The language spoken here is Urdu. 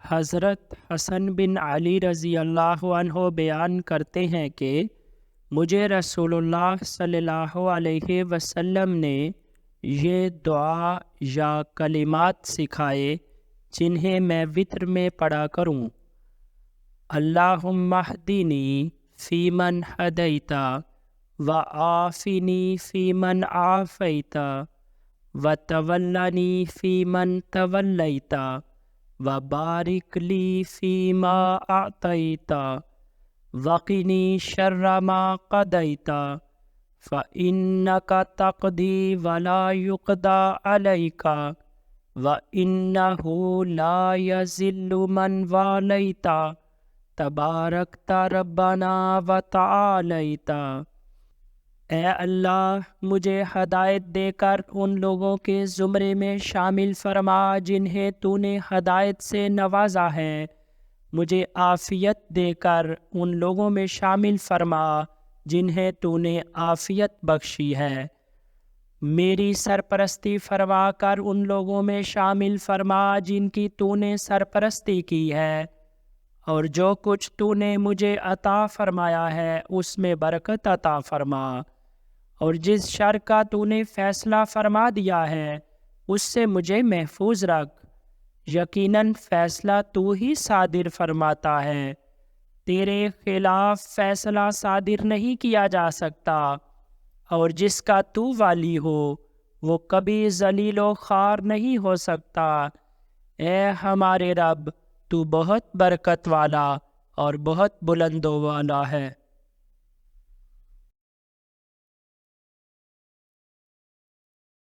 حضرت حسن بن علی رضی اللہ عنہ بیان کرتے ہیں کہ مجھے رسول اللہ صلی اللہ علیہ وسلم نے یہ دعا یا کلمات سکھائے جنہیں میں وتر میں پڑھا کروں۔ اللہم اہدنی فیمن ہدیت وعافنی فیمن عافیت وتولنی فیمن تولیت وبارک لی فیما اعطیت وقنی شر ما قضیت فإنک تقضی ولا یقضی علیک وإنہ لا یذل من والیت تبارکت ربنا وتعالیت۔ اے اللہ، مجھے ہدایت دے کر ان لوگوں کے زمرے میں شامل فرما جنہیں تو نے ہدایت سے نوازا ہے، مجھے عافیت دے کر ان لوگوں میں شامل فرما جنہیں تو نے عافیت بخشی ہے، میری سرپرستی فرما کر ان لوگوں میں شامل فرما جن کی تو نے سرپرستی کی ہے، اور جو کچھ تو نے مجھے عطا فرمایا ہے اس میں برکت عطا فرما، اور جس شر کا تو نے فیصلہ فرما دیا ہے اس سے مجھے محفوظ رکھ۔ یقیناً فیصلہ تو ہی صادر فرماتا ہے، تیرے خلاف فیصلہ صادر نہیں کیا جا سکتا، اور جس کا تو والی ہو وہ کبھی ذلیل و خوار نہیں ہو سکتا۔ اے ہمارے رب، تو بہت برکت والا اور بہت بلند والا ہے۔